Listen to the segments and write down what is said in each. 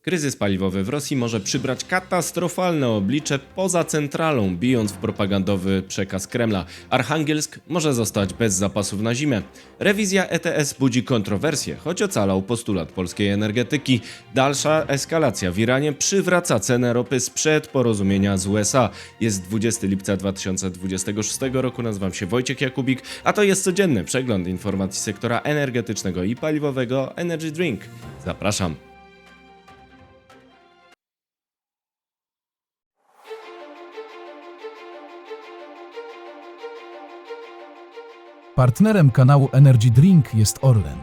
Kryzys paliwowy w Rosji może przybrać katastrofalne oblicze poza centralą, bijąc w propagandowy przekaz Kremla. Archangelsk może zostać bez zapasów na zimę. Rewizja ETS budzi kontrowersje, choć ocalał postulat polskiej energetyki. Dalsza eskalacja w Iranie przywraca cenę ropy sprzed porozumienia z USA. Jest 20 lipca 2026 roku, nazywam się Wojciech Jakubik, a to jest codzienny przegląd informacji sektora energetycznego i paliwowego Energy Drink. Zapraszam. Partnerem kanału Energy Drink jest Orlen.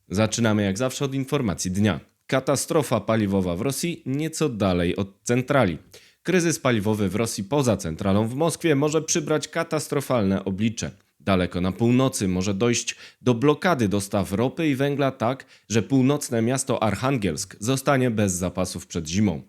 Zaczynamy jak zawsze od informacji dnia. Katastrofa paliwowa w Rosji nieco dalej od centrali. Kryzys paliwowy w Rosji poza centralą w Moskwie może przybrać katastrofalne oblicze. Daleko na północy może dojść do blokady dostaw ropy i węgla tak, że północne miasto Archangelsk zostanie bez zapasów przed zimą.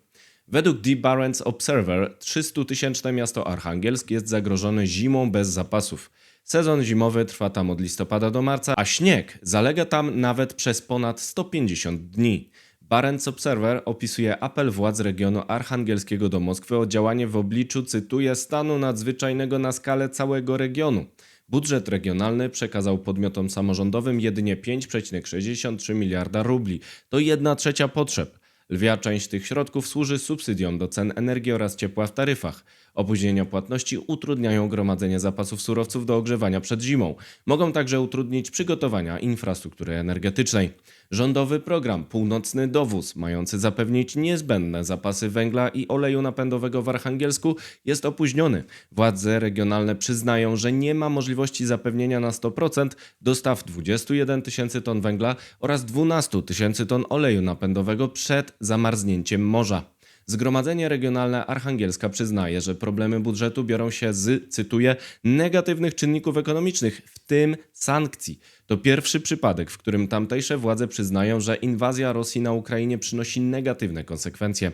Według The Barents Observer 300-tysięczne miasto Archangelsk jest zagrożone zimą bez zapasów. Sezon zimowy trwa tam od listopada do marca, a śnieg zalega tam nawet przez ponad 150 dni. Barents Observer opisuje apel władz regionu archangelskiego do Moskwy o działanie w obliczu, cytuję, stanu nadzwyczajnego na skalę całego regionu. Budżet regionalny przekazał podmiotom samorządowym jedynie 5,63 miliarda rubli. To 1/3 potrzeb. Lwia część tych środków służy subsydiom do cen energii oraz ciepła w taryfach. Opóźnienia płatności utrudniają gromadzenie zapasów surowców do ogrzewania przed zimą. Mogą także utrudnić przygotowania infrastruktury energetycznej. Rządowy program Północny Dowóz, mający zapewnić niezbędne zapasy węgla i oleju napędowego w Archangelsku, jest opóźniony. Władze regionalne przyznają, że nie ma możliwości zapewnienia na 100% dostaw 21 tysięcy ton węgla oraz 12 tysięcy ton oleju napędowego przed zamarznięciem morza. Zgromadzenie Regionalne Archangelska przyznaje, że problemy budżetu biorą się z, cytuję, negatywnych czynników ekonomicznych, w tym sankcji. To pierwszy przypadek, w którym tamtejsze władze przyznają, że inwazja Rosji na Ukrainie przynosi negatywne konsekwencje.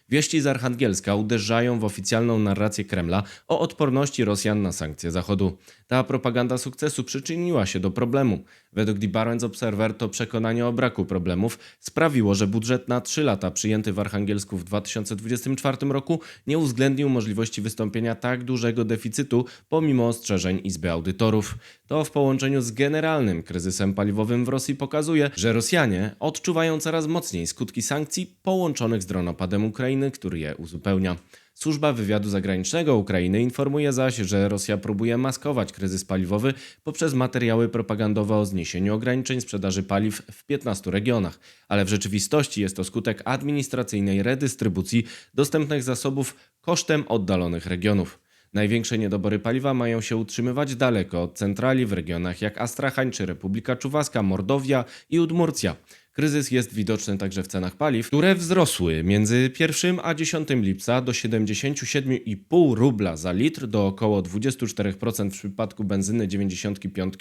Wieści z Archangelska uderzają w oficjalną narrację Kremla o odporności Rosjan na sankcje Zachodu. Ta propaganda sukcesu przyczyniła się do problemu. Według The Barents Observer to przekonanie o braku problemów sprawiło, że budżet na 3 lata przyjęty w Archangelsku w 2024 roku nie uwzględnił możliwości wystąpienia tak dużego deficytu pomimo ostrzeżeń Izby Audytorów. To w połączeniu z generalnym kryzysem paliwowym w Rosji pokazuje, że Rosjanie odczuwają coraz mocniej skutki sankcji połączonych z dronopadem Ukrainy, który je uzupełnia. Służba wywiadu zagranicznego Ukrainy informuje zaś, że Rosja próbuje maskować kryzys paliwowy poprzez materiały propagandowe o zniesieniu ograniczeń sprzedaży paliw w 15 regionach, ale w rzeczywistości jest to skutek administracyjnej redystrybucji dostępnych zasobów kosztem oddalonych regionów. Największe niedobory paliwa mają się utrzymywać daleko od centrali w regionach jak Astrachań czy Republika Czuwaska, Mordowia i Udmurcja. Kryzys jest widoczny także w cenach paliw, które wzrosły między 1 a 10 lipca do 77,5 rubla za litr, do około 24% w przypadku benzyny 95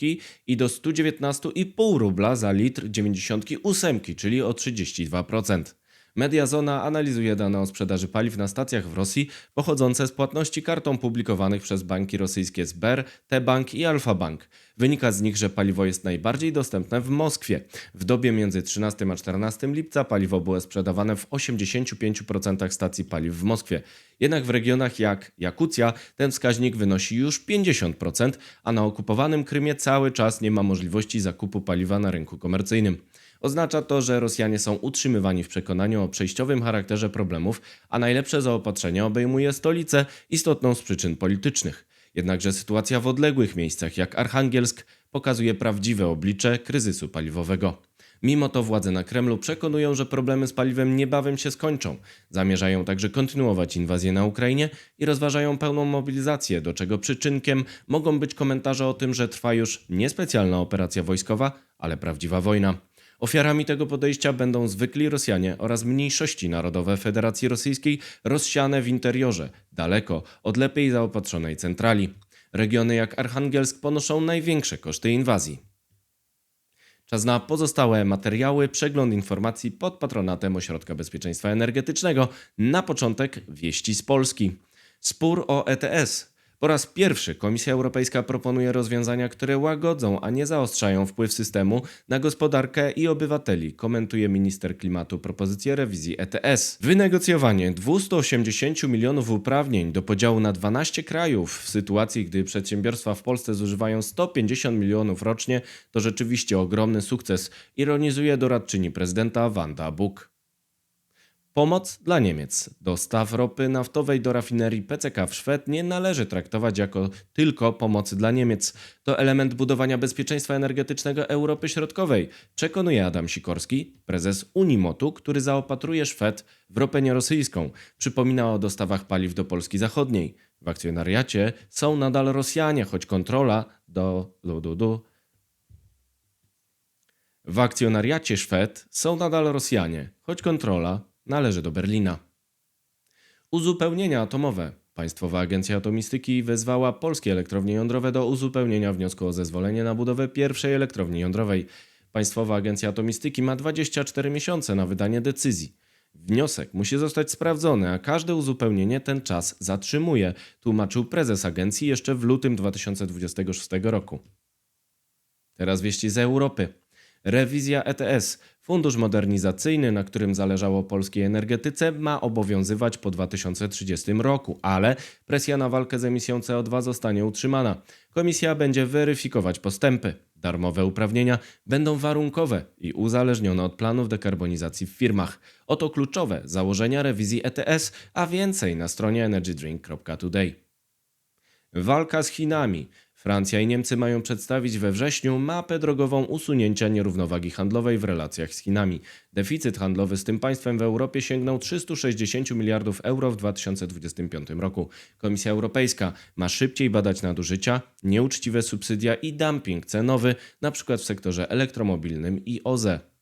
i do 119,5 rubla za litr 98, czyli o 32%. Mediazona analizuje dane o sprzedaży paliw na stacjach w Rosji pochodzące z płatności kartą publikowanych przez banki rosyjskie Sber, T-Bank i Alfa-Bank. Wynika z nich, że paliwo jest najbardziej dostępne w Moskwie. W dobie między 13 a 14 lipca paliwo było sprzedawane w 85% stacji paliw w Moskwie. Jednak w regionach jak Jakucja ten wskaźnik wynosi już 50%, a na okupowanym Krymie cały czas nie ma możliwości zakupu paliwa na rynku komercyjnym. Oznacza to, że Rosjanie są utrzymywani w przekonaniu o przejściowym charakterze problemów, a najlepsze zaopatrzenie obejmuje stolicę, istotną z przyczyn politycznych. Jednakże sytuacja w odległych miejscach jak Archangelsk pokazuje prawdziwe oblicze kryzysu paliwowego. Mimo to władze na Kremlu przekonują, że problemy z paliwem niebawem się skończą. Zamierzają także kontynuować inwazję na Ukrainie i rozważają pełną mobilizację, do czego przyczynkiem mogą być komentarze o tym, że trwa już nie specjalna operacja wojskowa, ale prawdziwa wojna. Ofiarami tego podejścia będą zwykli Rosjanie oraz mniejszości narodowe Federacji Rosyjskiej rozsiane w interiorze, daleko od lepiej zaopatrzonej centrali. Regiony jak Archangelsk ponoszą największe koszty inwazji. Czas na pozostałe materiały, przegląd informacji pod patronatem Ośrodka Bezpieczeństwa Energetycznego. Na początek wieści z Polski. Spór o ETS. Po raz pierwszy Komisja Europejska proponuje rozwiązania, które łagodzą, a nie zaostrzają wpływ systemu na gospodarkę i obywateli, komentuje minister klimatu propozycję rewizji ETS. Wynegocjowanie 280 milionów uprawnień do podziału na 12 krajów w sytuacji, gdy przedsiębiorstwa w Polsce zużywają 150 milionów rocznie, to rzeczywiście ogromny sukces, ironizuje doradczyni prezydenta Wanda Buk. Pomoc dla Niemiec. Dostaw ropy naftowej do rafinerii PCK w Szwed nie należy traktować jako tylko pomocy dla Niemiec. To element budowania bezpieczeństwa energetycznego Europy Środkowej, przekonuje Adam Sikorski, prezes Unimotu, który zaopatruje Szwed w ropę nierosyjską. Przypomina o dostawach paliw do Polski Zachodniej. W akcjonariacie są nadal Rosjanie, choć kontrola W akcjonariacie Szwed są nadal Rosjanie, choć kontrola należy do Berlina. Uzupełnienia atomowe. Państwowa Agencja Atomistyki wezwała polskie elektrownie jądrowe do uzupełnienia wniosku o zezwolenie na budowę pierwszej elektrowni jądrowej. Państwowa Agencja Atomistyki ma 24 miesiące na wydanie decyzji. Wniosek musi zostać sprawdzony, a każde uzupełnienie ten czas zatrzymuje, tłumaczył prezes agencji jeszcze w lutym 2026 roku. Teraz wieści z Europy. Rewizja ETS. Fundusz modernizacyjny, na którym zależało polskiej energetyce, ma obowiązywać po 2030 roku, ale presja na walkę z emisją CO2 zostanie utrzymana. Komisja będzie weryfikować postępy. Darmowe uprawnienia będą warunkowe i uzależnione od planów dekarbonizacji w firmach. Oto kluczowe założenia rewizji ETS, a więcej na stronie energydrink.today. Walka z Chinami. Francja i Niemcy mają przedstawić we wrześniu mapę drogową usunięcia nierównowagi handlowej w relacjach z Chinami. Deficyt handlowy z tym państwem w Europie sięgnął 360 miliardów euro w 2025 roku. Komisja Europejska ma szybciej badać nadużycia, nieuczciwe subsydia i dumping cenowy, np. w sektorze elektromobilnym i OZE.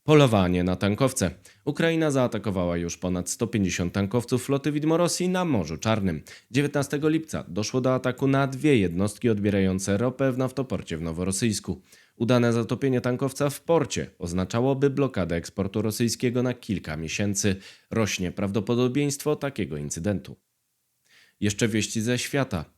Polowanie na tankowce. Ukraina zaatakowała już ponad 150 tankowców floty Widmorosji na Morzu Czarnym. 19 lipca doszło do ataku na 2 jednostki odbierające ropę w naftoporcie w Noworosyjsku. Udane zatopienie tankowca w porcie oznaczałoby blokadę eksportu rosyjskiego na kilka miesięcy. Rośnie prawdopodobieństwo takiego incydentu. Jeszcze wieści ze świata.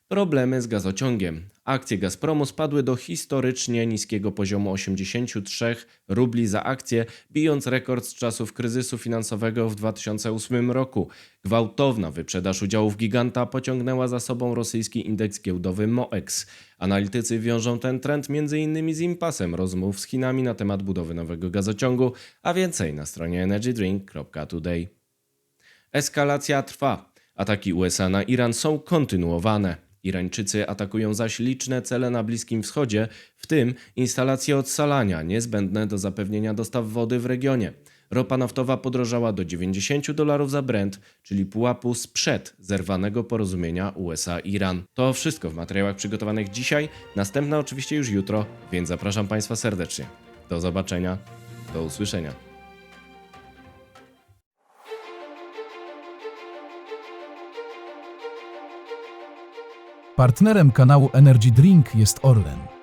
Problemy z gazociągiem. Akcje Gazpromu spadły do historycznie niskiego poziomu 83 rubli za akcję, bijąc rekord z czasów kryzysu finansowego w 2008 roku. Gwałtowna wyprzedaż udziałów giganta pociągnęła za sobą rosyjski indeks giełdowy MOEX. Analitycy wiążą ten trend m.in. z impasem rozmów z Chinami na temat budowy nowego gazociągu, a więcej na stronie energydrink.today. Eskalacja trwa. Ataki USA na Iran są kontynuowane. Irańczycy atakują zaś liczne cele na Bliskim Wschodzie, w tym instalacje odsalania niezbędne do zapewnienia dostaw wody w regionie. Ropa naftowa podrożała do $90 za Brent, czyli pułapu sprzed zerwanego porozumienia USA-Iran. To wszystko w materiałach przygotowanych dzisiaj, następne oczywiście już jutro, więc zapraszam Państwa serdecznie. Do zobaczenia, do usłyszenia. Partnerem kanału Energy Drink jest Orlen.